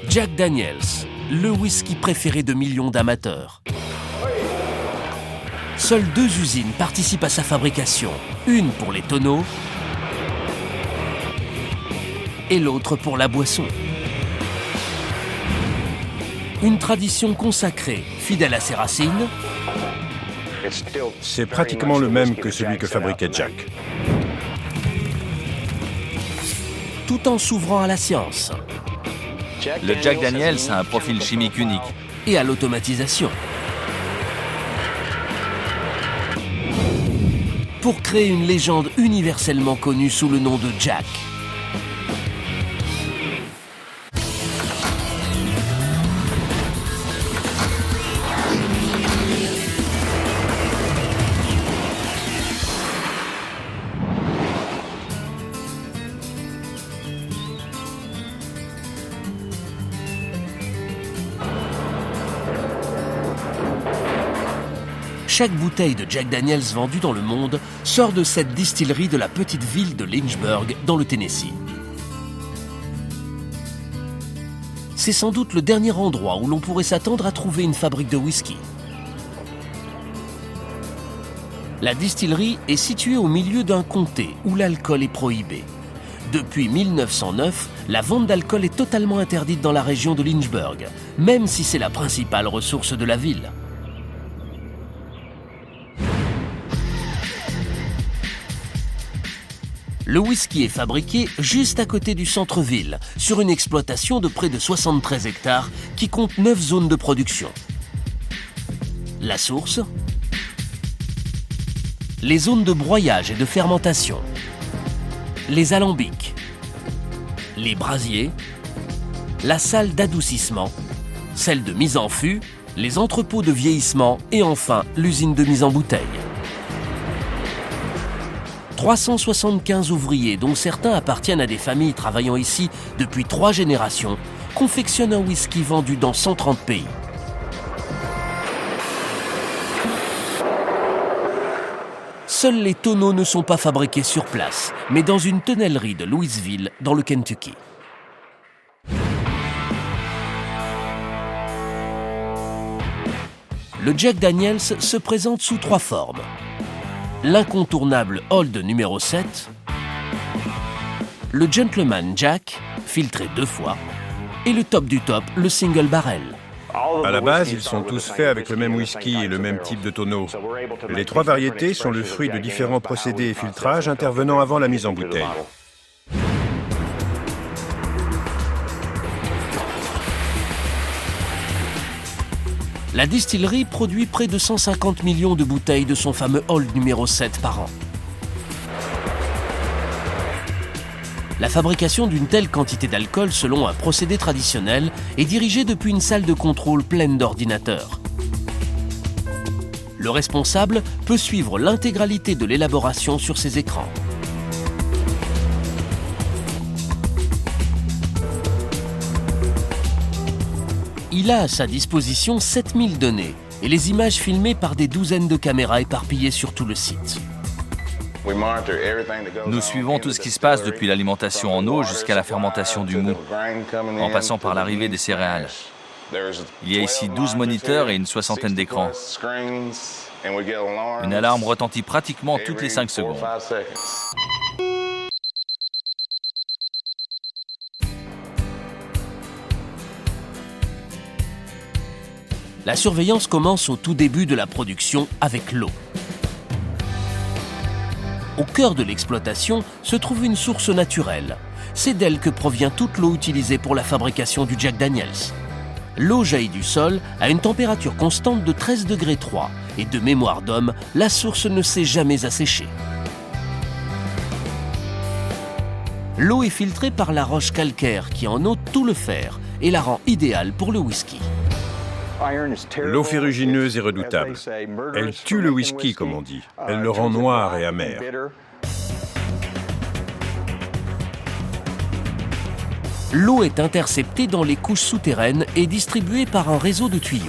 Jack Daniels, le whisky préféré de millions d'amateurs. Seules 2 usines participent à sa fabrication, une pour les tonneaux et l'autre pour la boisson. Une tradition consacrée, fidèle à ses racines. C'est pratiquement le même que celui que fabriquait Jack. Tout en s'ouvrant à la science. Le Jack Daniels a un profil chimique unique. Et à l'automatisation. Pour créer une légende universellement connue sous le nom de Jack. Chaque bouteille de Jack Daniels vendue dans le monde sort de cette distillerie de la petite ville de Lynchburg, dans le Tennessee. C'est sans doute le dernier endroit où l'on pourrait s'attendre à trouver une fabrique de whisky. La distillerie est située au milieu d'un comté où l'alcool est prohibé. Depuis 1909, la vente d'alcool est totalement interdite dans la région de Lynchburg, même si c'est la principale ressource de la ville. Le whisky est fabriqué juste à côté du centre-ville, sur une exploitation de près de 73 hectares qui compte 9 zones de production. La source, les zones de broyage et de fermentation, les alambics, les brasiers, la salle d'adoucissement, celle de mise en fût, les entrepôts de vieillissement et enfin l'usine de mise en bouteille. 375 ouvriers, dont certains appartiennent à des familles travaillant ici depuis 3 générations, confectionnent un whisky vendu dans 130 pays. Seuls les tonneaux ne sont pas fabriqués sur place, mais dans une tonnellerie de Louisville, dans le Kentucky. Le Jack Daniels se présente sous 3 formes. L'incontournable Old numéro 7, le Gentleman Jack, filtré 2 fois, et le top du top, le Single Barrel. À la base, ils sont tous faits avec le même whisky et le même type de tonneau. Les 3 variétés sont le fruit de différents procédés et filtrages intervenant avant la mise en bouteille. La distillerie produit près de 150 millions de bouteilles de son fameux Old numéro 7 par an. La fabrication d'une telle quantité d'alcool selon un procédé traditionnel est dirigée depuis une salle de contrôle pleine d'ordinateurs. Le responsable peut suivre l'intégralité de l'élaboration sur ses écrans. Il a à sa disposition 7000 données et les images filmées par des douzaines de caméras éparpillées sur tout le site. Nous suivons tout ce qui se passe depuis l'alimentation en eau jusqu'à la fermentation du mou, en passant par l'arrivée des céréales. Il y a ici 12 moniteurs et une 60aine d'écrans. Une alarme retentit pratiquement toutes les 5 secondes. La surveillance commence au tout début de la production avec l'eau. Au cœur de l'exploitation se trouve une source naturelle. C'est d'elle que provient toute l'eau utilisée pour la fabrication du Jack Daniels. L'eau jaillit du sol à une température constante de 13,3 degrés et de mémoire d'homme, la source ne s'est jamais asséchée. L'eau est filtrée par la roche calcaire qui en ôte tout le fer et la rend idéale pour le whisky. L'eau ferrugineuse est redoutable. Elle tue le whisky, comme on dit. Elle le rend noir et amer. L'eau est interceptée dans les couches souterraines et distribuée par un réseau de tuyaux.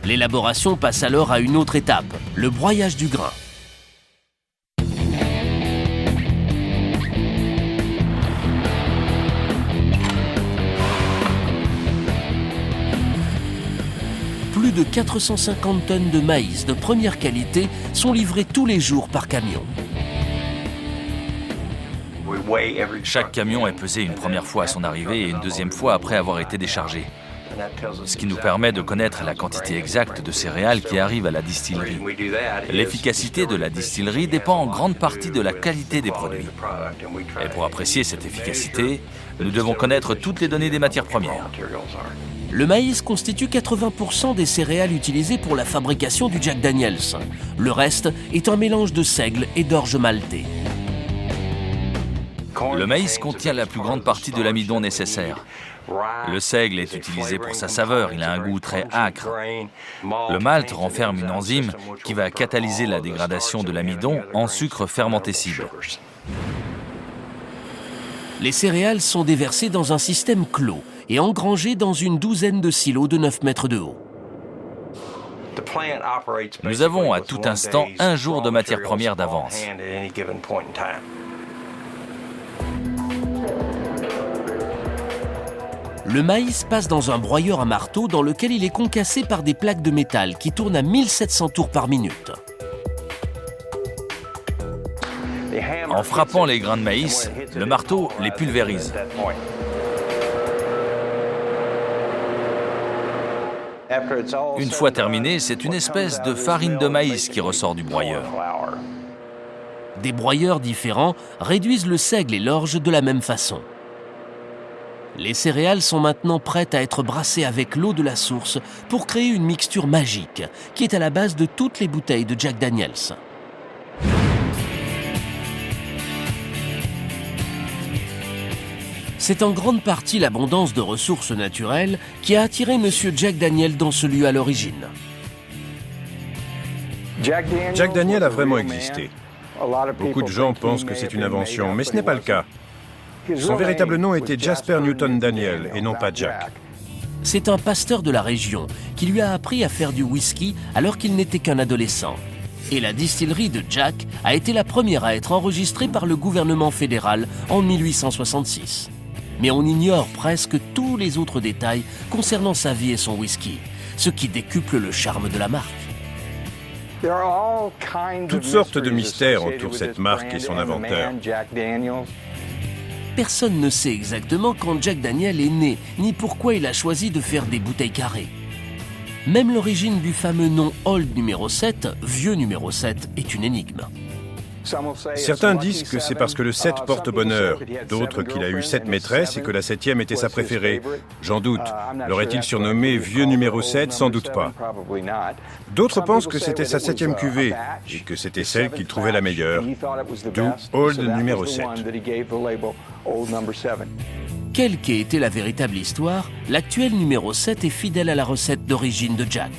L'élaboration passe alors à une autre étape, le broyage du grain. de 450 tonnes de maïs de première qualité sont livrées tous les jours par camion. Chaque camion est pesé une première fois à son arrivée et une deuxième fois après avoir été déchargé. Ce qui nous permet de connaître la quantité exacte de céréales qui arrivent à la distillerie. L'efficacité de la distillerie dépend en grande partie de la qualité des produits. Et pour apprécier cette efficacité, nous devons connaître toutes les données des matières premières. Le maïs constitue 80% des céréales utilisées pour la fabrication du Jack Daniels. Le reste est un mélange de seigle et d'orge maltée. Le maïs contient la plus grande partie de l'amidon nécessaire. Le seigle est utilisé pour sa saveur, il a un goût très âcre. Le malt renferme une enzyme qui va catalyser la dégradation de l'amidon en sucre fermentescible. Les céréales sont déversées dans un système clos et engrangées dans une douzaine de silos de 9 mètres de haut. Nous avons à tout instant un jour de matière première d'avance. Le maïs passe dans un broyeur à marteau dans lequel il est concassé par des plaques de métal qui tournent à 1700 tours par minute. En frappant les grains de maïs, le marteau les pulvérise. Une fois terminé, c'est une espèce de farine de maïs qui ressort du broyeur. Des broyeurs différents réduisent le seigle et l'orge de la même façon. Les céréales sont maintenant prêtes à être brassées avec l'eau de la source pour créer une mixture magique qui est à la base de toutes les bouteilles de Jack Daniels. C'est en grande partie l'abondance de ressources naturelles qui a attiré M. Jack Daniel dans ce lieu à l'origine. Jack Daniel a vraiment existé. Beaucoup de gens pensent que c'est une invention, mais ce n'est pas le cas. Son véritable nom était Jasper Newton Daniel et non pas Jack. C'est un pasteur de la région qui lui a appris à faire du whisky alors qu'il n'était qu'un adolescent. Et la distillerie de Jack a été la première à être enregistrée par le gouvernement fédéral en 1866. Mais on ignore presque tous les autres détails concernant sa vie et son whisky, ce qui décuple le charme de la marque. Toutes sortes de mystères entourent cette marque et son inventeur. Personne ne sait exactement quand Jack Daniel est né, ni pourquoi il a choisi de faire des bouteilles carrées. Même l'origine du fameux nom Old numéro 7, vieux numéro 7, est une énigme. Certains disent que c'est parce que le 7 porte bonheur, d'autres qu'il a eu 7 maîtresses et que la 7e était sa préférée. J'en doute. L'aurait-il surnommé vieux numéro 7? Sans doute pas. D'autres pensent que c'était sa 7e cuvée et que c'était celle qu'il trouvait la meilleure, d'où Old numéro 7. Quelle qu'ait été la véritable histoire, l'actuel numéro 7 est fidèle à la recette d'origine de Jack.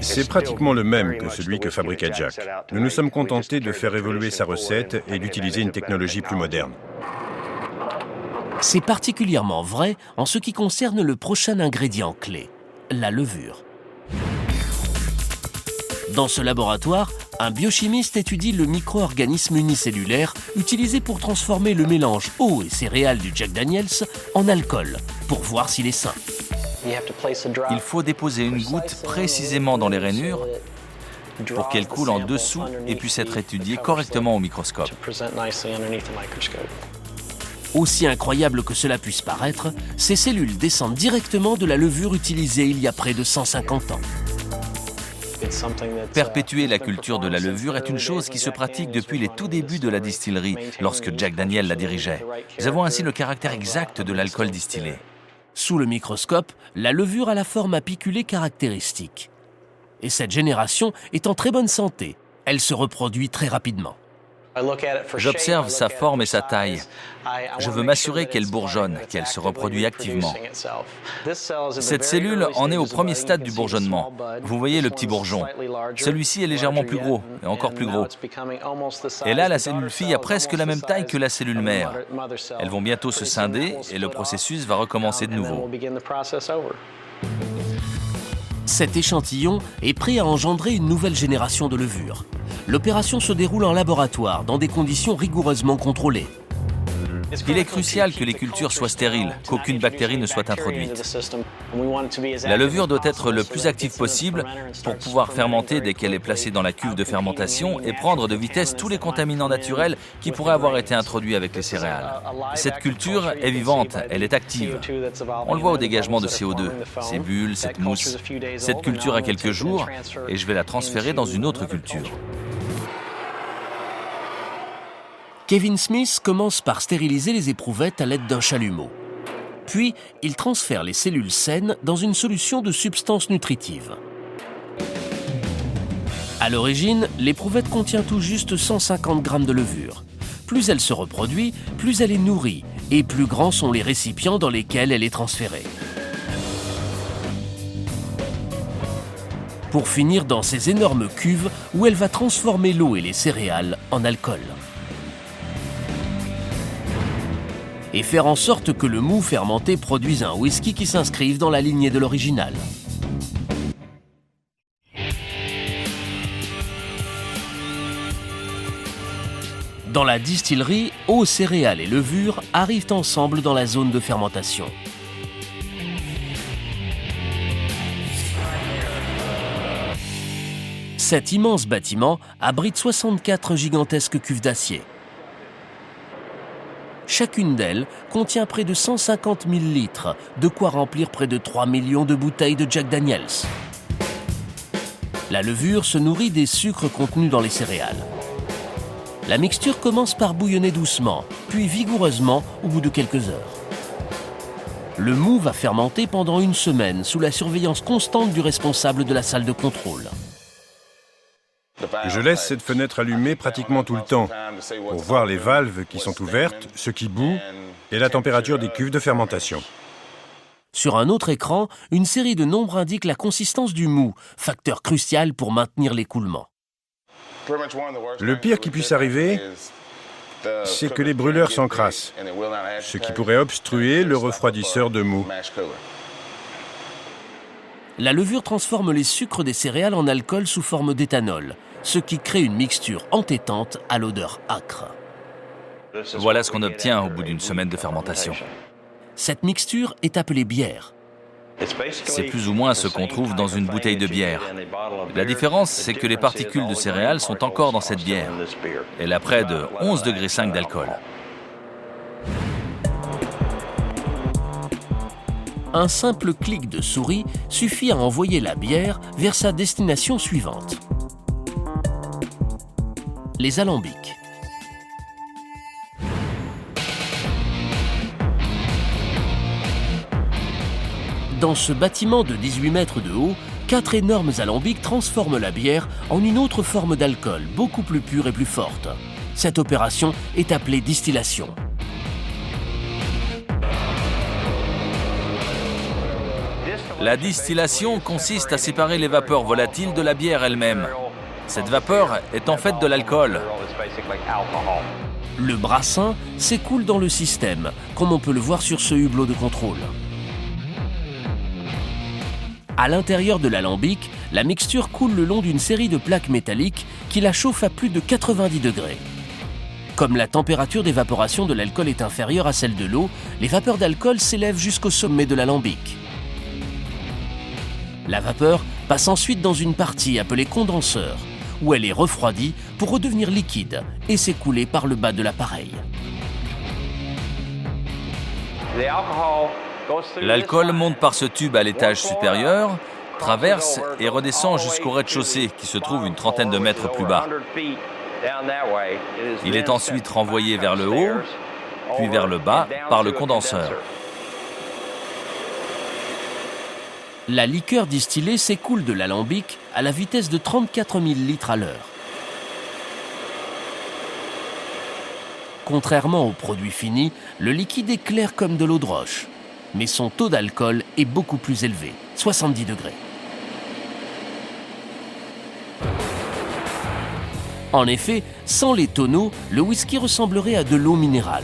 C'est pratiquement le même que celui que fabriquait Jack. Nous nous sommes contentés de faire évoluer sa recette et d'utiliser une technologie plus moderne. C'est particulièrement vrai en ce qui concerne le prochain ingrédient clé, la levure. Dans ce laboratoire, un biochimiste étudie le micro-organisme unicellulaire utilisé pour transformer le mélange eau et céréales du Jack Daniels en alcool, pour voir s'il est sain. Il faut déposer une goutte précisément dans les rainures pour qu'elle coule en dessous et puisse être étudiée correctement au microscope. Aussi incroyable que cela puisse paraître, ces cellules descendent directement de la levure utilisée il y a près de 150 ans. Perpétuer la culture de la levure est une chose qui se pratique depuis les tout débuts de la distillerie, lorsque Jack Daniel la dirigeait. Nous avons ainsi le caractère exact de l'alcool distillé. Sous le microscope, la levure a la forme apiculée caractéristique. Et cette génération est en très bonne santé. Elle se reproduit très rapidement. J'observe sa forme et sa taille. Je veux m'assurer qu'elle bourgeonne, qu'elle se reproduit activement. Cette cellule en est au premier stade du bourgeonnement. Vous voyez le petit bourgeon. Celui-ci est légèrement plus gros, et encore plus gros. Et là, la cellule fille a presque la même taille que la cellule mère. Elles vont bientôt se scinder et le processus va recommencer de nouveau. Cet échantillon est prêt à engendrer une nouvelle génération de levure. L'opération se déroule en laboratoire, dans des conditions rigoureusement contrôlées. Il est crucial que les cultures soient stériles, qu'aucune bactérie ne soit introduite. La levure doit être le plus active possible pour pouvoir fermenter dès qu'elle est placée dans la cuve de fermentation et prendre de vitesse tous les contaminants naturels qui pourraient avoir été introduits avec les céréales. Cette culture est vivante, elle est active. On le voit au dégagement de CO2, ces bulles, cette mousse. Cette culture a quelques jours et je vais la transférer dans une autre culture. Kevin Smith commence par stériliser les éprouvettes à l'aide d'un chalumeau. Puis, il transfère les cellules saines dans une solution de substances nutritives. À l'origine, l'éprouvette contient tout juste 150 grammes de levure. Plus elle se reproduit, plus elle est nourrie, et plus grands sont les récipients dans lesquels elle est transférée. Pour finir dans ces énormes cuves où elle va transformer l'eau et les céréales en alcool. Et faire en sorte que le mou fermenté produise un whisky qui s'inscrive dans la lignée de l'original. Dans la distillerie, eau, céréales et levure arrivent ensemble dans la zone de fermentation. Cet immense bâtiment abrite 64 gigantesques cuves d'acier. Chacune d'elles contient près de 150 000 litres, de quoi remplir près de 3 millions de bouteilles de Jack Daniel's. La levure se nourrit des sucres contenus dans les céréales. La mixture commence par bouillonner doucement, puis vigoureusement au bout de quelques heures. Le mou va fermenter pendant une semaine sous la surveillance constante du responsable de la salle de contrôle. Je laisse cette fenêtre allumée pratiquement tout le temps pour voir les valves qui sont ouvertes, ce qui bout et la température des cuves de fermentation. Sur un autre écran, une série de nombres indique la consistance du mou, facteur crucial pour maintenir l'écoulement. Le pire qui puisse arriver, c'est que les brûleurs s'encrassent, ce qui pourrait obstruer le refroidisseur de mou. La levure transforme les sucres des céréales en alcool sous forme d'éthanol, ce qui crée une mixture entêtante à l'odeur âcre. Voilà ce qu'on obtient au bout d'une semaine de fermentation. Cette mixture est appelée bière. C'est plus ou moins ce qu'on trouve dans une bouteille de bière. La différence, c'est que les particules de céréales sont encore dans cette bière. Elle a près de 11,5 degrés d'alcool. Un simple clic de souris suffit à envoyer la bière vers sa destination suivante. Les alambics. Dans ce bâtiment de 18 mètres de haut, 4 énormes alambics transforment la bière en une autre forme d'alcool, beaucoup plus pure et plus forte. Cette opération est appelée distillation. La distillation consiste à séparer les vapeurs volatiles de la bière elle-même. Cette vapeur est en fait de l'alcool. Le brassin s'écoule dans le système, comme on peut le voir sur ce hublot de contrôle. À l'intérieur de l'alambic, la mixture coule le long d'une série de plaques métalliques qui la chauffent à plus de 90 degrés. Comme la température d'évaporation de l'alcool est inférieure à celle de l'eau, les vapeurs d'alcool s'élèvent jusqu'au sommet de l'alambic. La vapeur passe ensuite dans une partie appelée condenseur, où elle est refroidie pour redevenir liquide et s'écouler par le bas de l'appareil. L'alcool monte par ce tube à l'étage supérieur, traverse et redescend jusqu'au rez-de-chaussée qui se trouve une trentaine de mètres plus bas. Il est ensuite renvoyé vers le haut, puis vers le bas par le condenseur. La liqueur distillée s'écoule de l'alambic à la vitesse de 34 000 litres à l'heure. Contrairement au produit fini, le liquide est clair comme de l'eau de roche, mais son taux d'alcool est beaucoup plus élevé, 70 degrés. En effet, sans les tonneaux, le whisky ressemblerait à de l'eau minérale.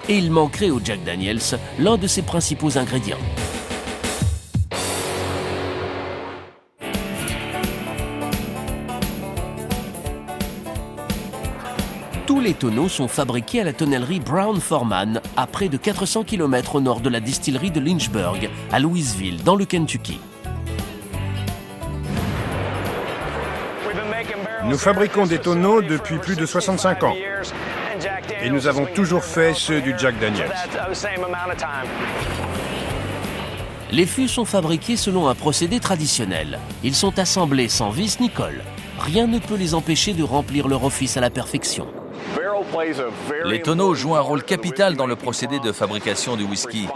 Et il manquerait au Jack Daniel's l'un de ses principaux ingrédients. Tous les tonneaux sont fabriqués à la tonnellerie Brown-Forman, à près de 400 km au nord de la distillerie de Lynchburg, à Louisville, dans le Kentucky. Nous fabriquons des tonneaux depuis plus de 65 ans. Et nous avons toujours fait ceux du Jack Daniel's. Les fûts sont fabriqués selon un procédé traditionnel. Ils sont assemblés sans vis ni colle. Rien ne peut les empêcher de remplir leur office à la perfection. Les tonneaux jouent un rôle capital dans le procédé de fabrication du whisky.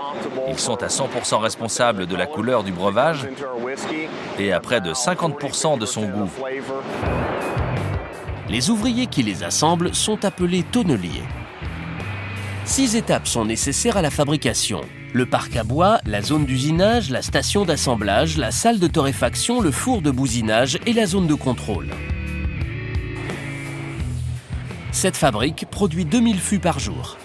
Ils sont à 100% responsables de la couleur du breuvage et à près de 50% de son goût. Les ouvriers qui les assemblent sont appelés tonneliers. 6 étapes sont nécessaires à la fabrication. Le parc à bois, la zone d'usinage, la station d'assemblage, la salle de torréfaction, le four de bousinage et la zone de contrôle. Cette fabrique produit 2000 fûts par jour.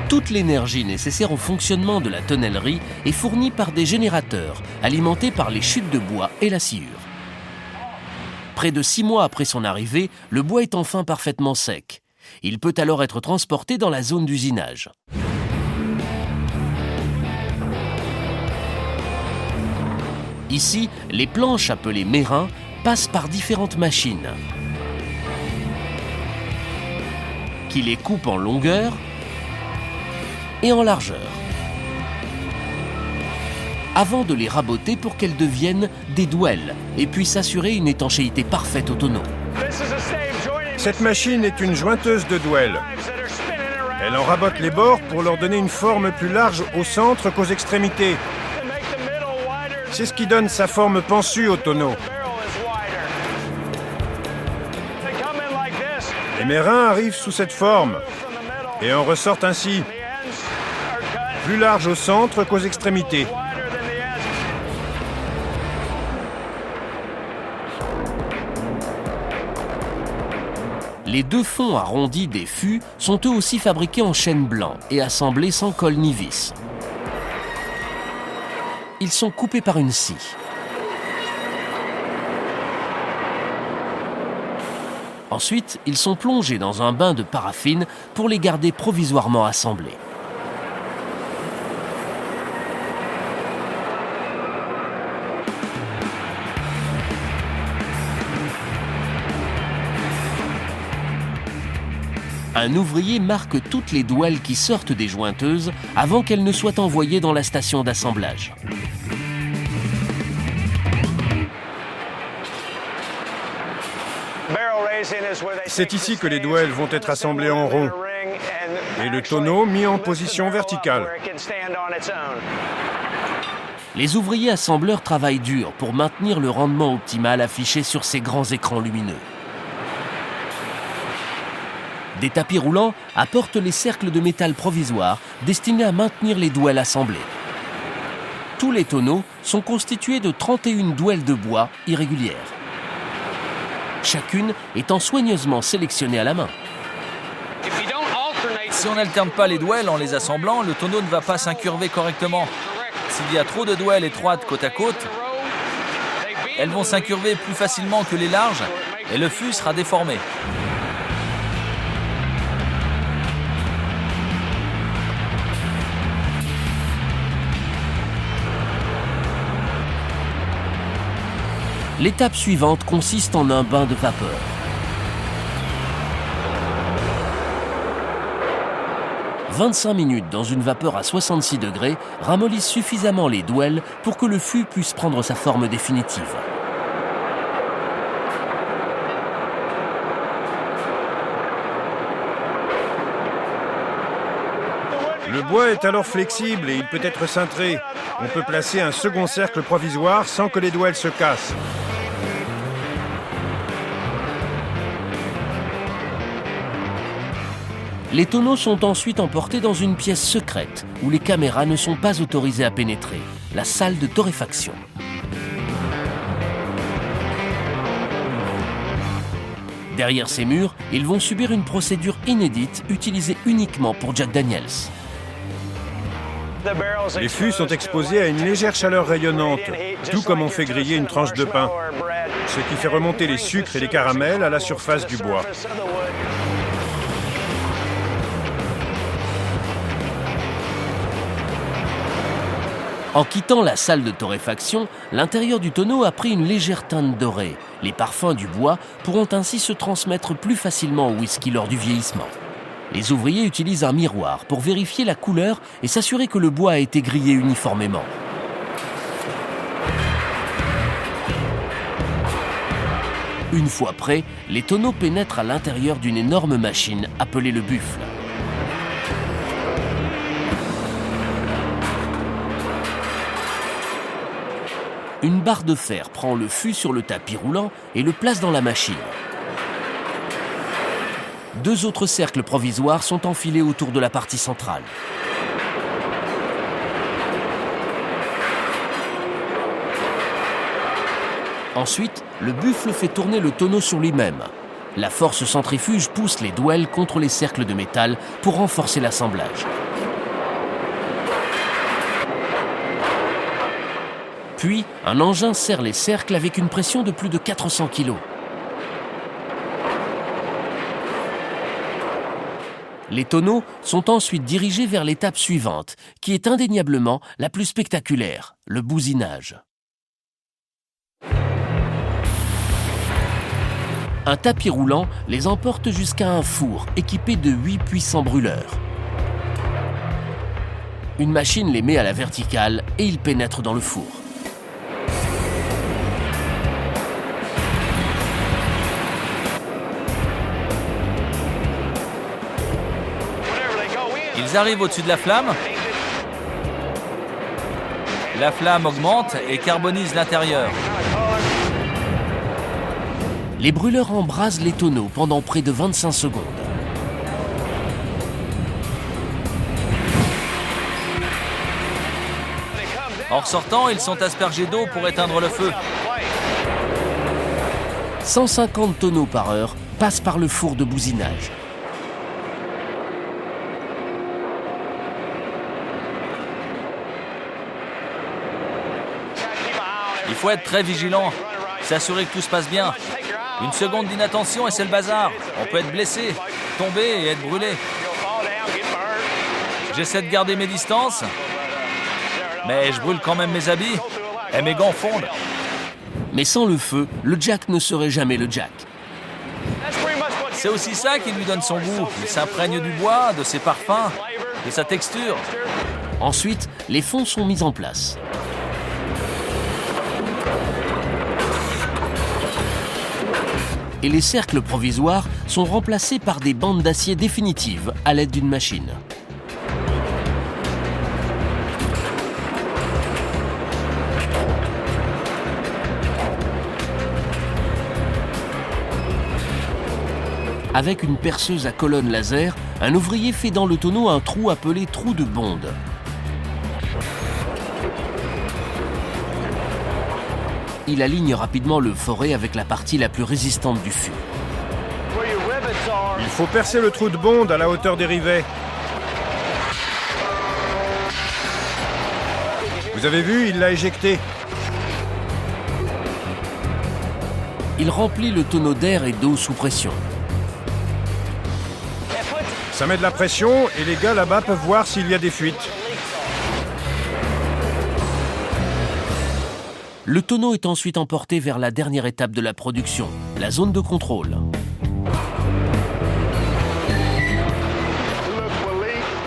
Toute l'énergie nécessaire au fonctionnement de la tonnellerie est fournie par des générateurs alimentés par les chutes de bois et la sciure. Près de 6 mois après son arrivée, le bois est enfin parfaitement sec. Il peut alors être transporté dans la zone d'usinage. Ici, les planches appelées mérins passent par différentes machines qui les coupent en longueur et en largeur, avant de les raboter pour qu'elles deviennent des douelles et puissent assurer une étanchéité parfaite au tonneau. Cette machine est une jointeuse de douelles. Elle en rabote les bords pour leur donner une forme plus large au centre qu'aux extrémités. C'est ce qui donne sa forme pensue au tonneau. Les mérins arrivent sous cette forme et en ressortent ainsi, plus large au centre qu'aux extrémités. Les 2 fonds arrondis des fûts sont eux aussi fabriqués en chêne blanc et assemblés sans colle ni vis. Ils sont coupés par une scie. Ensuite, ils sont plongés dans un bain de paraffine pour les garder provisoirement assemblés. Un ouvrier marque toutes les douelles qui sortent des jointeuses avant qu'elles ne soient envoyées dans la station d'assemblage. C'est ici que les douelles vont être assemblées en rond et le tonneau mis en position verticale. Les ouvriers assembleurs travaillent dur pour maintenir le rendement optimal affiché sur ces grands écrans lumineux. Des tapis roulants apportent les cercles de métal provisoires destinés à maintenir les douelles assemblées. Tous les tonneaux sont constitués de 31 douelles de bois irrégulières, chacune étant soigneusement sélectionnée à la main. Si on n'alterne pas les douelles en les assemblant, le tonneau ne va pas s'incurver correctement. S'il y a trop de douelles étroites côte à côte, elles vont s'incurver plus facilement que les larges et le fût sera déformé. L'étape suivante consiste en un bain de vapeur. « 25 minutes dans une vapeur à 66 degrés ramollissent suffisamment les douelles pour que le fût puisse prendre sa forme définitive. Le bois est alors flexible et il peut être cintré. On peut placer un second cercle provisoire sans que les douelles se cassent. Les tonneaux sont ensuite emportés dans une pièce secrète où les caméras ne sont pas autorisées à pénétrer, la salle de torréfaction. Derrière ces murs, ils vont subir une procédure inédite utilisée uniquement pour Jack Daniel's. Les fûts sont exposés à une légère chaleur rayonnante, tout comme on fait griller une tranche de pain, ce qui fait remonter les sucres et les caramels à la surface du bois. En quittant la salle de torréfaction, l'intérieur du tonneau a pris une légère teinte dorée. Les parfums du bois pourront ainsi se transmettre plus facilement au whisky lors du vieillissement. Les ouvriers utilisent un miroir pour vérifier la couleur et s'assurer que le bois a été grillé uniformément. Une fois prêts, les tonneaux pénètrent à l'intérieur d'une énorme machine appelée le buffle. Une barre de fer prend le fût sur le tapis roulant et le place dans la machine. Deux autres cercles provisoires sont enfilés autour de la partie centrale. Ensuite, le buffle fait tourner le tonneau sur lui-même. La force centrifuge pousse les douelles contre les cercles de métal pour renforcer l'assemblage. Puis, un engin serre les cercles avec une pression de plus de 400 kg. Les tonneaux sont ensuite dirigés vers l'étape suivante, qui est indéniablement la plus spectaculaire, le bousinage. Un tapis roulant les emporte jusqu'à un four équipé de 8 puissants brûleurs. Une machine les met à la verticale et ils pénètrent dans le four. Ils arrivent au-dessus de la flamme. La flamme augmente et carbonise l'intérieur. Les brûleurs embrasent les tonneaux pendant près de 25 secondes. En ressortant, ils sont aspergés d'eau pour éteindre le feu. 150 tonneaux par heure passent par le four de bousinage. Il faut être très vigilant, s'assurer que tout se passe bien. Une seconde d'inattention et c'est le bazar. On peut être blessé, tomber et être brûlé. J'essaie de garder mes distances, mais je brûle quand même mes habits et mes gants fondent. Mais sans le feu, le Jack ne serait jamais le Jack. C'est aussi ça qui lui donne son goût. Il s'imprègne du bois, de ses parfums, de sa texture. Ensuite, les fonds sont mis en place. Et les cercles provisoires sont remplacés par des bandes d'acier définitives à l'aide d'une machine. Avec une perceuse à colonne laser, un ouvrier fait dans le tonneau un trou appelé trou de bonde. Il aligne rapidement le forêt avec la partie la plus résistante du fût. Il faut percer le trou de bonde à la hauteur des rivets. Vous avez vu, il l'a éjecté. Il remplit le tonneau d'air et d'eau sous pression. Ça met de la pression et les gars là-bas peuvent voir s'il y a des fuites. Le tonneau est ensuite emporté vers la dernière étape de la production, la zone de contrôle.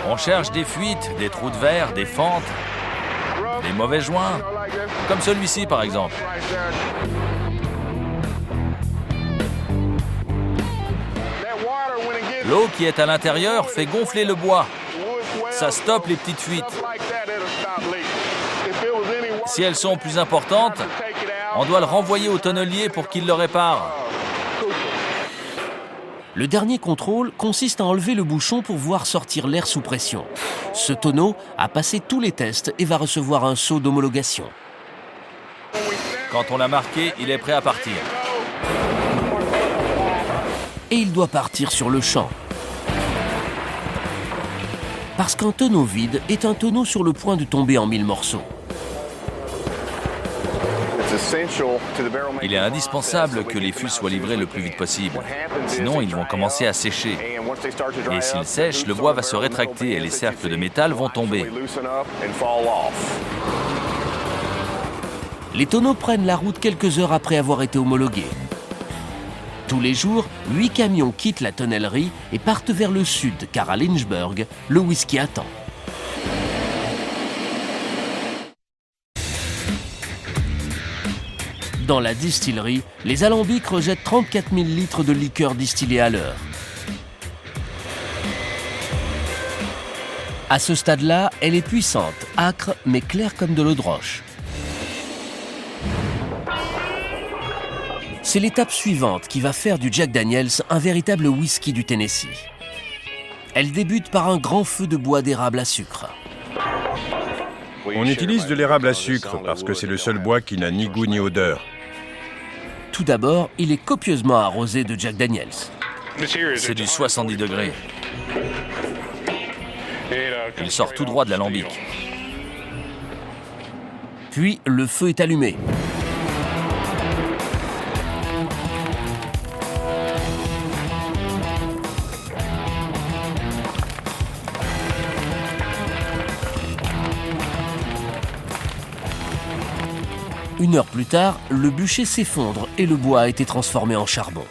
On cherche des fuites, des trous de verre, des fentes, des mauvais joints, comme celui-ci par exemple. L'eau qui est à l'intérieur fait gonfler le bois. Ça stoppe les petites fuites. Si elles sont plus importantes, on doit le renvoyer au tonnelier pour qu'il le répare. Le dernier contrôle consiste à enlever le bouchon pour voir sortir l'air sous pression. Ce tonneau a passé tous les tests et va recevoir un sceau d'homologation. Quand on l'a marqué, il est prêt à partir. Et il doit partir sur le champ. Parce qu'un tonneau vide est un tonneau sur le point de tomber en 1000 morceaux. Il est indispensable que les fûts soient livrés le plus vite possible. Sinon, ils vont commencer à sécher. Et s'ils sèchent, le bois va se rétracter et les cercles de métal vont tomber. Les tonneaux prennent la route quelques heures après avoir été homologués. Tous les jours, 8 camions quittent la tonnellerie et partent vers le sud, car à Lynchburg, le whisky attend. Dans la distillerie, les alambics rejettent 34 000 litres de liqueur distillée à l'heure. À ce stade-là, elle est puissante, âcre, mais claire comme de l'eau de roche. C'est l'étape suivante qui va faire du Jack Daniels un véritable whisky du Tennessee. Elle débute par un grand feu de bois d'érable à sucre. On utilise de l'érable à sucre parce que c'est le seul bois qui n'a ni goût ni odeur. Tout d'abord, il est copieusement arrosé de Jack Daniels. C'est du 70 degrés. Il sort tout droit de l'alambic. Puis, le feu est allumé. Une heure plus tard, le bûcher s'effondre et le bois a été transformé en charbon.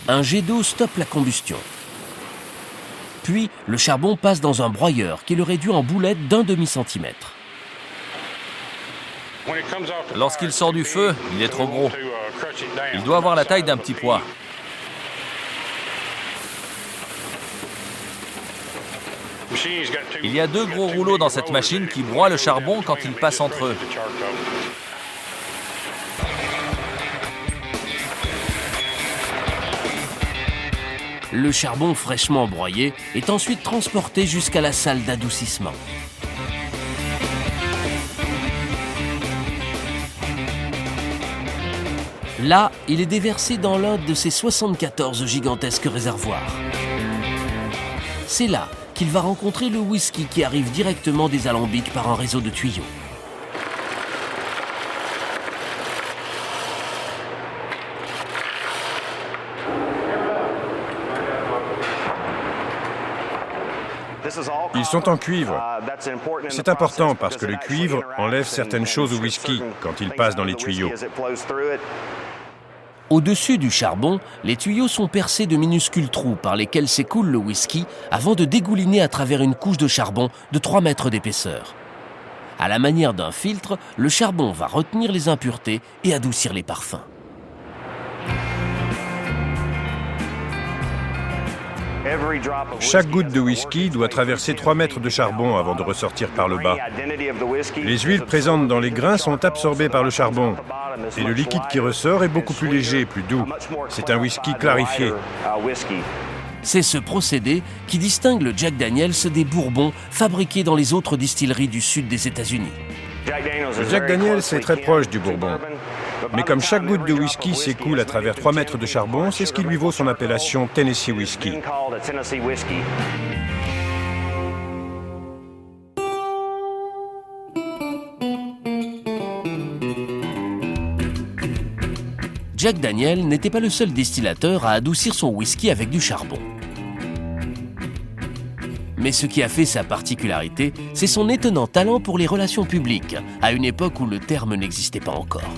Un jet d'eau stoppe la combustion. Puis, le charbon passe dans un broyeur qui le réduit en boulettes d'1 demi-centimètre. Lorsqu'il sort du feu, il est trop gros. Il doit avoir la taille d'un petit pois. Il y a 2 gros rouleaux dans cette machine qui broient le charbon quand il passe entre eux. Le charbon fraîchement broyé est ensuite transporté jusqu'à la salle d'adoucissement. Là, il est déversé dans l'un de ces 74 gigantesques réservoirs. C'est là qu'il va rencontrer le whisky qui arrive directement des alambics par un réseau de tuyaux. Ils sont en cuivre. C'est important parce que le cuivre enlève certaines choses au whisky quand il passe dans les tuyaux. Au-dessus du charbon, les tuyaux sont percés de minuscules trous par lesquels s'écoule le whisky avant de dégouliner à travers une couche de charbon de 3 mètres d'épaisseur. À la manière d'un filtre, le charbon va retenir les impuretés et adoucir les parfums. Chaque goutte de whisky doit traverser 3 mètres de charbon avant de ressortir par le bas. Les huiles présentes dans les grains sont absorbées par le charbon. Et le liquide qui ressort est beaucoup plus léger et plus doux. C'est un whisky clarifié. C'est ce procédé qui distingue le Jack Daniels des bourbons fabriqués dans les autres distilleries du sud des États-Unis. Le Jack Daniels est très proche du bourbon. Mais comme chaque goutte de whisky s'écoule à travers 3 mètres de charbon, c'est ce qui lui vaut son appellation Tennessee Whiskey. Jack Daniel n'était pas le seul distillateur à adoucir son whisky avec du charbon. Mais ce qui a fait sa particularité, c'est son étonnant talent pour les relations publiques, à une époque où le terme n'existait pas encore.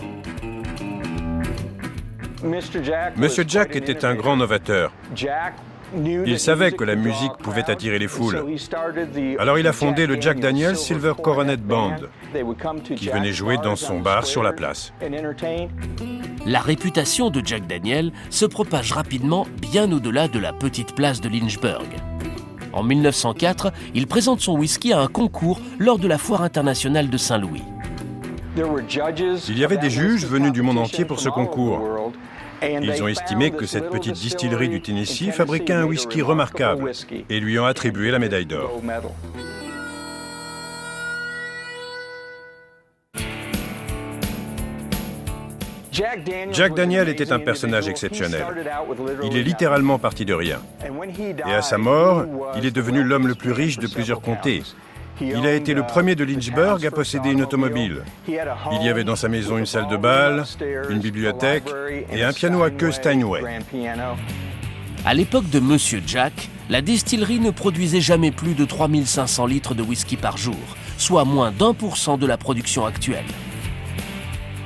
Monsieur Jack était un grand novateur. Il savait que la musique pouvait attirer les foules. Alors il a fondé le Jack Daniel's Silver Coronet Band, qui venait jouer dans son bar sur la place. La réputation de Jack Daniel se propage rapidement bien au-delà de la petite place de Lynchburg. En 1904, il présente son whisky à un concours lors de la Foire internationale de Saint-Louis. Il y avait des juges venus du monde entier pour ce concours. Ils ont estimé que cette petite distillerie du Tennessee fabriquait un whisky remarquable et lui ont attribué la médaille d'or. Jack Daniel était un personnage exceptionnel. Il est littéralement parti de rien. Et à sa mort, il est devenu l'homme le plus riche de plusieurs comtés. Il a été le premier de Lynchburg à posséder une automobile. Il y avait dans sa maison une salle de bal, une bibliothèque et un piano à queue Steinway. À l'époque de Monsieur Jack, la distillerie ne produisait jamais plus de 3500 litres de whisky par jour, soit moins d'1% de la production actuelle.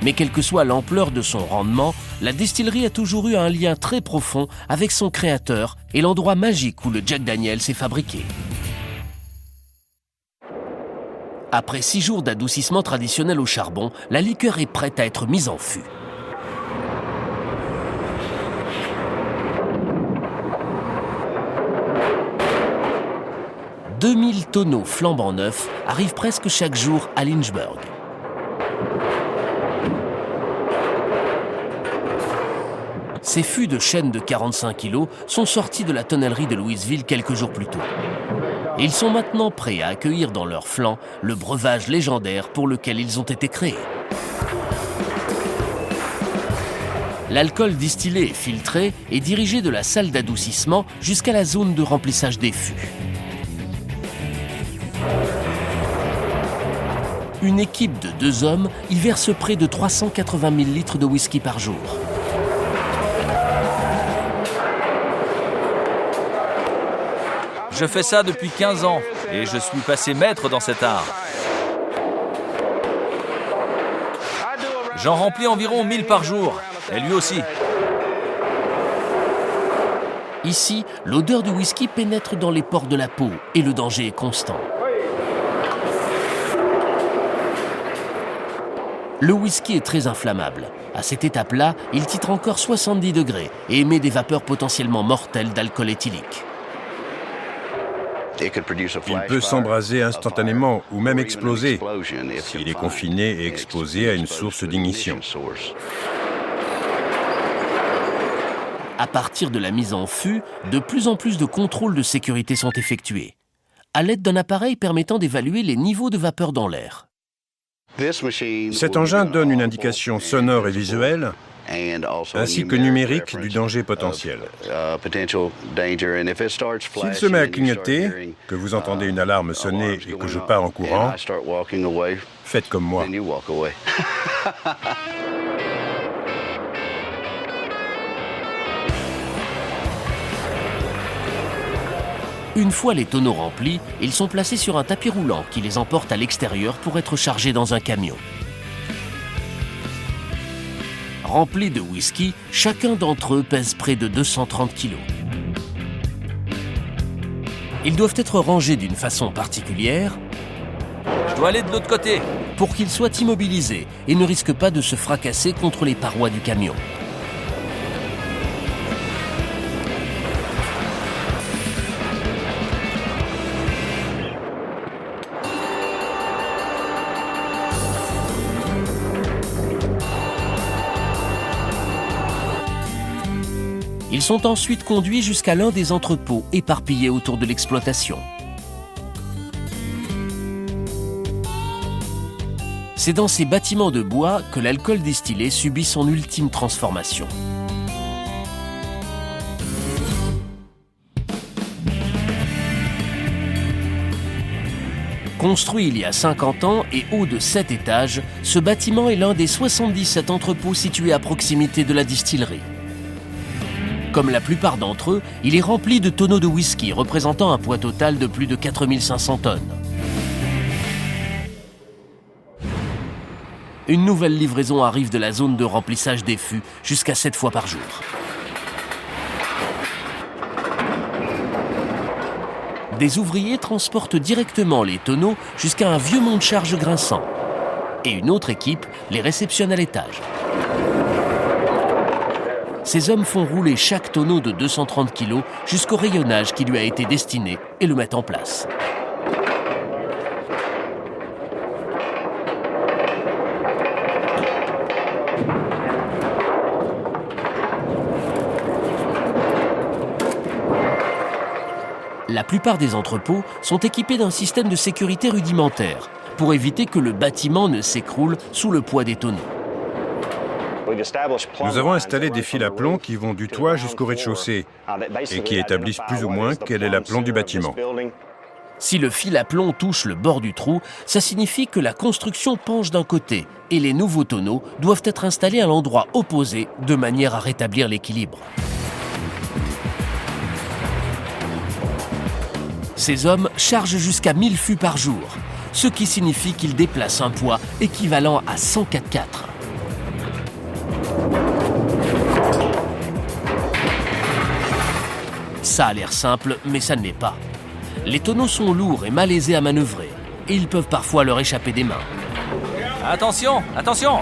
Mais quelle que soit l'ampleur de son rendement, la distillerie a toujours eu un lien très profond avec son créateur et l'endroit magique où le Jack Daniel's est fabriqué. Après 6 jours d'adoucissement traditionnel au charbon, la liqueur est prête à être mise en fût. « 2000 tonneaux flambant neufs arrivent presque chaque jour à Lynchburg. Ces fûts de chêne de 45 kg sont sortis de la tonnellerie de Louisville quelques jours plus tôt. Ils sont maintenant prêts à accueillir dans leur flanc le breuvage légendaire pour lequel ils ont été créés. L'alcool distillé et filtré est dirigé de la salle d'adoucissement jusqu'à la zone de remplissage des fûts. Une équipe de 2 hommes y verse près de 380 000 litres de whisky par jour. Je fais ça depuis 15 ans et je suis passé maître dans cet art. J'en remplis environ 1000 par jour, et lui aussi. Ici, l'odeur du whisky pénètre dans les pores de la peau et le danger est constant. Le whisky est très inflammable. À cette étape-là, il titre encore 70 degrés et émet des vapeurs potentiellement mortelles d'alcool éthylique. Il peut s'embraser instantanément ou même exploser s'il est confiné et exposé à une source d'ignition. À partir de la mise en fût, de plus en plus de contrôles de sécurité sont effectués, à l'aide d'un appareil permettant d'évaluer les niveaux de vapeur dans l'air. Cet engin donne une indication sonore et visuelle, ainsi que numérique du danger potentiel. S'il se met à clignoter, que vous entendez une alarme sonner et que je pars en courant, faites comme moi. Une fois les tonneaux remplis, ils sont placés sur un tapis roulant qui les emporte à l'extérieur pour être chargés dans un camion. Remplis de whisky, chacun d'entre eux pèse près de 230 kg. Ils doivent être rangés d'une façon particulière. Je dois aller de l'autre côté. Pour qu'ils soient immobilisés et ne risquent pas de se fracasser contre les parois du camion. Ils sont ensuite conduits jusqu'à l'un des entrepôts éparpillés autour de l'exploitation. C'est dans ces bâtiments de bois que l'alcool distillé subit son ultime transformation. Construit il y a 50 ans et haut de 7 étages, ce bâtiment est l'un des 77 entrepôts situés à proximité de la distillerie. Comme la plupart d'entre eux, il est rempli de tonneaux de whisky représentant un poids total de plus de 4500 tonnes. Une nouvelle livraison arrive de la zone de remplissage des fûts jusqu'à 7 fois par jour. Des ouvriers transportent directement les tonneaux jusqu'à un vieux monte-charge grinçant. Et une autre équipe les réceptionne à l'étage. Ces hommes font rouler chaque tonneau de 230 kg jusqu'au rayonnage qui lui a été destiné et le mettent en place. La plupart des entrepôts sont équipés d'un système de sécurité rudimentaire pour éviter que le bâtiment ne s'écroule sous le poids des tonneaux. Nous avons installé des fils à plomb qui vont du toit jusqu'au rez-de-chaussée et qui établissent plus ou moins quel est l'aplomb du bâtiment. Si le fil à plomb touche le bord du trou, ça signifie que la construction penche d'un côté et les nouveaux tonneaux doivent être installés à l'endroit opposé de manière à rétablir l'équilibre. Ces hommes chargent jusqu'à 1000 fûts par jour, ce qui signifie qu'ils déplacent un poids équivalent à 104,4. Ça a l'air simple, mais ça ne l'est pas. Les tonneaux sont lourds et malaisés à manœuvrer, et ils peuvent parfois leur échapper des mains. Attention, attention!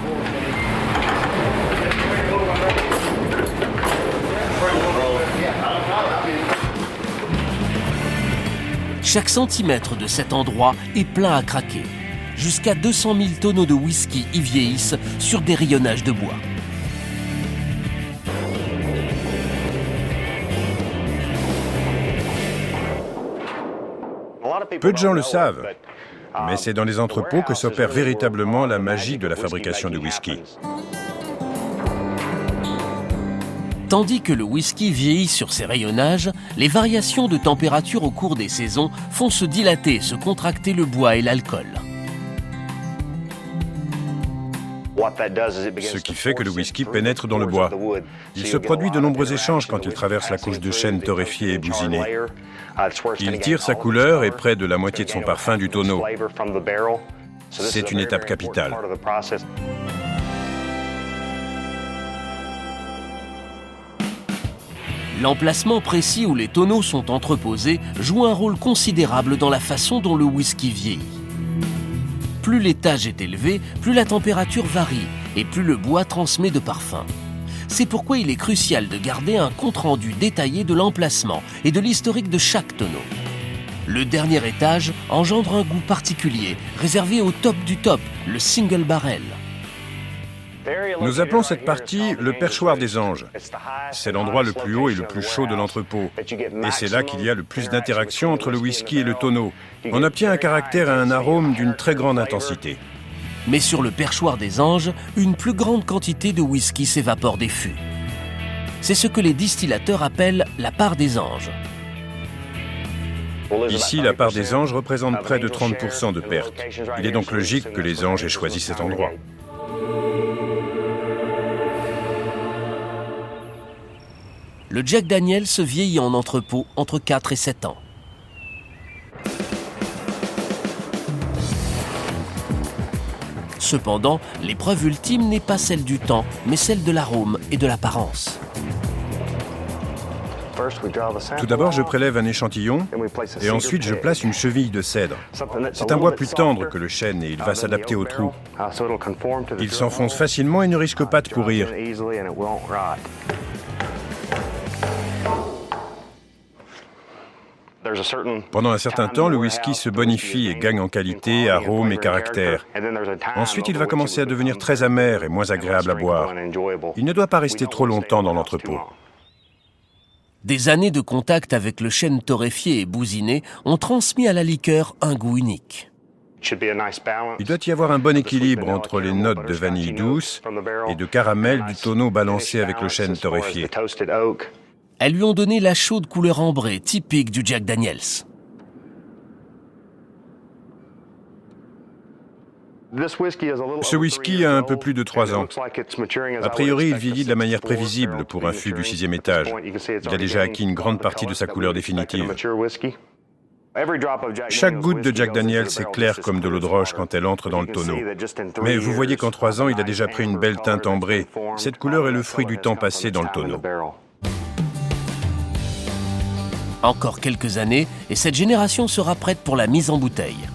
Chaque centimètre de cet endroit est plein à craquer. Jusqu'à 200 000 tonneaux de whisky y vieillissent sur des rayonnages de bois. Peu de gens le savent, mais c'est dans les entrepôts que s'opère véritablement la magie de la fabrication de whisky. Tandis que le whisky vieillit sur ses rayonnages, les variations de température au cours des saisons font se dilater et se contracter le bois et l'alcool. Ce qui fait que le whisky pénètre dans le bois. Il se produit de nombreux échanges quand il traverse la couche de chêne torréfié et bousiné. Il tire sa couleur et près de la moitié de son parfum du tonneau. C'est une étape capitale. L'emplacement précis où les tonneaux sont entreposés joue un rôle considérable dans la façon dont le whisky vieillit. Plus l'étage est élevé, plus la température varie et plus le bois transmet de parfum. C'est pourquoi il est crucial de garder un compte-rendu détaillé de l'emplacement et de l'historique de chaque tonneau. Le dernier étage engendre un goût particulier, réservé au top du top, le single barrel. Nous appelons cette partie le perchoir des anges. C'est l'endroit le plus haut et le plus chaud de l'entrepôt. Et c'est là qu'il y a le plus d'interaction entre le whisky et le tonneau. On obtient un caractère et un arôme d'une très grande intensité. Mais sur le perchoir des anges, une plus grande quantité de whisky s'évapore des fûts. C'est ce que les distillateurs appellent la part des anges. Ici, la part des anges représente près de 30% de perte. Il est donc logique que les anges aient choisi cet endroit. Le Jack Daniel's vieillit en entrepôt entre 4 et 7 ans. Cependant, l'épreuve ultime n'est pas celle du temps, mais celle de l'arôme et de l'apparence. Tout d'abord, je prélève un échantillon et ensuite je place une cheville de cèdre. C'est un bois plus tendre que le chêne et il va s'adapter au trou. Il s'enfonce facilement et ne risque pas de pourrir. Pendant un certain temps, le whisky se bonifie et gagne en qualité, arôme et caractère. Ensuite, il va commencer à devenir très amer et moins agréable à boire. Il ne doit pas rester trop longtemps dans l'entrepôt. Des années de contact avec le chêne torréfié et bousiné ont transmis à la liqueur un goût unique. Il doit y avoir un bon équilibre entre les notes de vanille douce et de caramel du tonneau balancé avec le chêne torréfié. Elles lui ont donné la chaude couleur ambrée typique du Jack Daniel's. Ce whisky a un peu plus de 3 ans. A priori, il vieillit de la manière prévisible pour un fût du 6e étage. Il a déjà acquis une grande partie de sa couleur définitive. Chaque goutte de Jack Daniel's est claire comme de l'eau de roche quand elle entre dans le tonneau. Mais vous voyez qu'en 3 ans, il a déjà pris une belle teinte ambrée. Cette couleur est le fruit du temps passé dans le tonneau. Encore quelques années, et cette génération sera prête pour la mise en bouteille.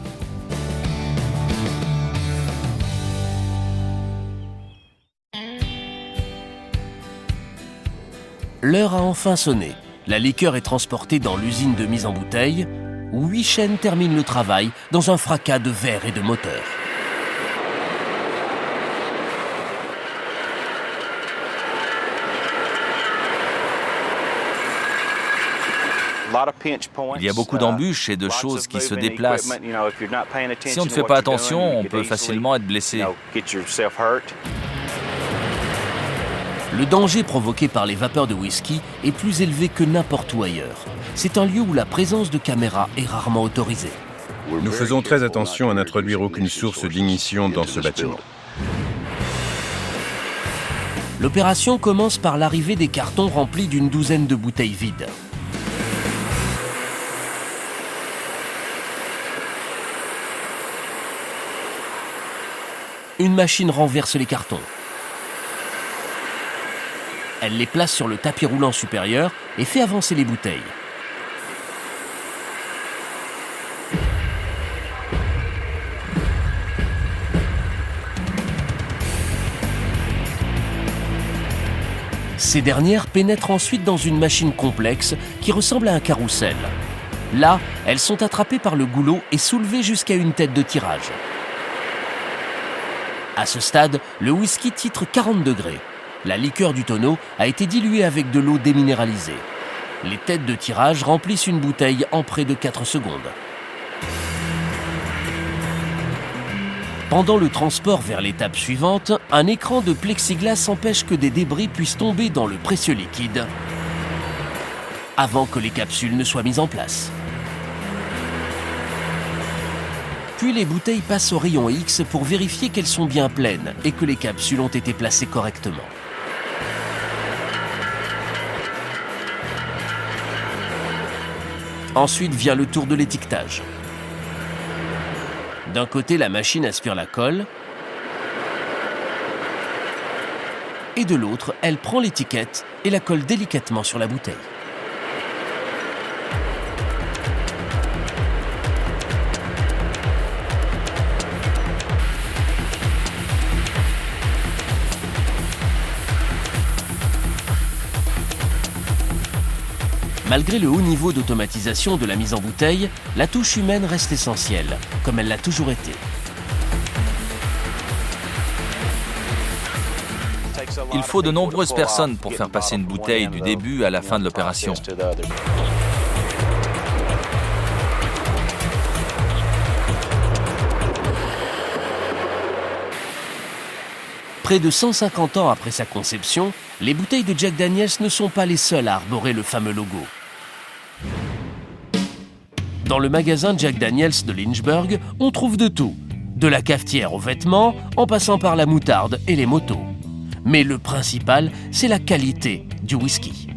L'heure a enfin sonné. La liqueur est transportée dans l'usine de mise en bouteille, où 8 chênes terminent le travail dans un fracas de verre et de moteur. Il y a beaucoup d'embûches et de choses qui se déplacent. Si on ne fait pas attention, on peut facilement être blessé. Le danger provoqué par les vapeurs de whisky est plus élevé que n'importe où ailleurs. C'est un lieu où la présence de caméras est rarement autorisée. Nous faisons très attention à n'introduire aucune source d'ignition dans ce bâtiment. L'opération commence par l'arrivée des cartons remplis d'une douzaine de bouteilles vides. Une machine renverse les cartons. Elle les place sur le tapis roulant supérieur et fait avancer les bouteilles. Ces dernières pénètrent ensuite dans une machine complexe qui ressemble à un carrousel. Là, elles sont attrapées par le goulot et soulevées jusqu'à une tête de tirage. À ce stade, le whisky titre 40 degrés. La liqueur du tonneau a été diluée avec de l'eau déminéralisée. Les têtes de tirage remplissent une bouteille en près de 4 secondes. Pendant le transport vers l'étape suivante, un écran de plexiglas empêche que des débris puissent tomber dans le précieux liquide avant que les capsules ne soient mises en place. Puis les bouteilles passent au rayon X pour vérifier qu'elles sont bien pleines et que les capsules ont été placées correctement. Ensuite vient le tour de l'étiquetage. D'un côté, la machine aspire la colle et de l'autre, elle prend l'étiquette et la colle délicatement sur la bouteille. Malgré le haut niveau d'automatisation de la mise en bouteille, la touche humaine reste essentielle, comme elle l'a toujours été. Il faut de nombreuses personnes pour faire passer une bouteille du début à la fin de l'opération. Près de 150 ans après sa conception, les bouteilles de Jack Daniel's ne sont pas les seules à arborer le fameux logo. Dans le magasin Jack Daniel's de Lynchburg, on trouve de tout. De la cafetière aux vêtements, en passant par la moutarde et les motos. Mais le principal, c'est la qualité du whisky.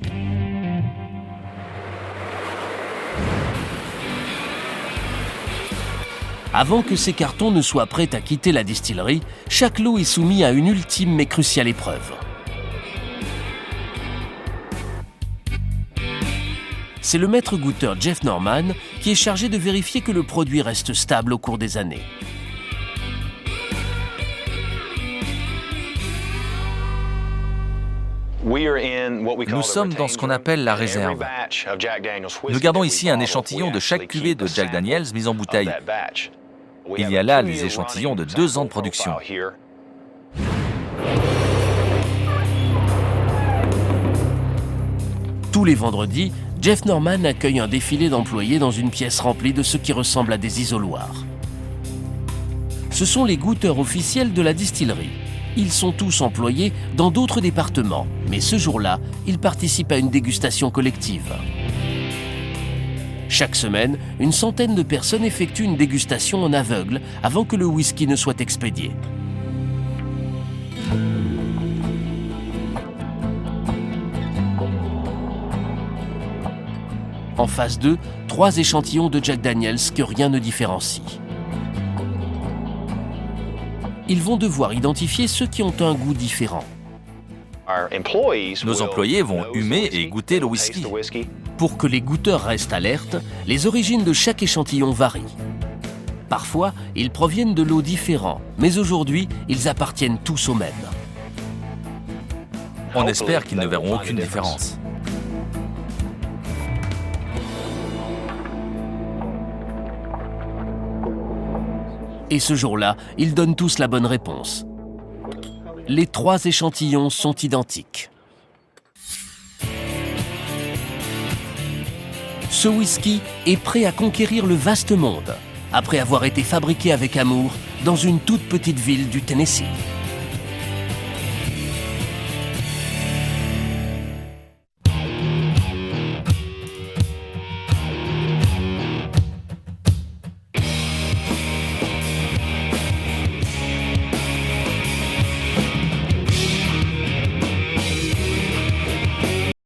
Avant que ces cartons ne soient prêts à quitter la distillerie, chaque lot est soumis à une ultime mais cruciale épreuve. C'est le maître goûteur Jeff Norman qui est chargé de vérifier que le produit reste stable au cours des années. Nous sommes dans ce qu'on appelle la réserve. Nous gardons ici un échantillon de chaque cuvée de Jack Daniel's mise en bouteille. Il y a là les échantillons de 2 ans de production. Tous les vendredis, Jeff Norman accueille un défilé d'employés dans une pièce remplie de ce qui ressemble à des isoloirs. Ce sont les goûteurs officiels de la distillerie. Ils sont tous employés dans d'autres départements, mais ce jour-là, ils participent à une dégustation collective. Chaque semaine, une centaine de personnes effectuent une dégustation en aveugle avant que le whisky ne soit expédié. En phase 2, 3 échantillons de Jack Daniel's que rien ne différencie. Ils vont devoir identifier ceux qui ont un goût différent. Nos employés vont humer et goûter le whisky. Pour que les goûteurs restent alertes, les origines de chaque échantillon varient. Parfois, ils proviennent de lots différents, mais aujourd'hui, ils appartiennent tous au même. On espère qu'ils ne verront aucune différence. Et ce jour-là, ils donnent tous la bonne réponse. Les 3 échantillons sont identiques. Ce whisky est prêt à conquérir le vaste monde, après avoir été fabriqué avec amour dans une toute petite ville du Tennessee.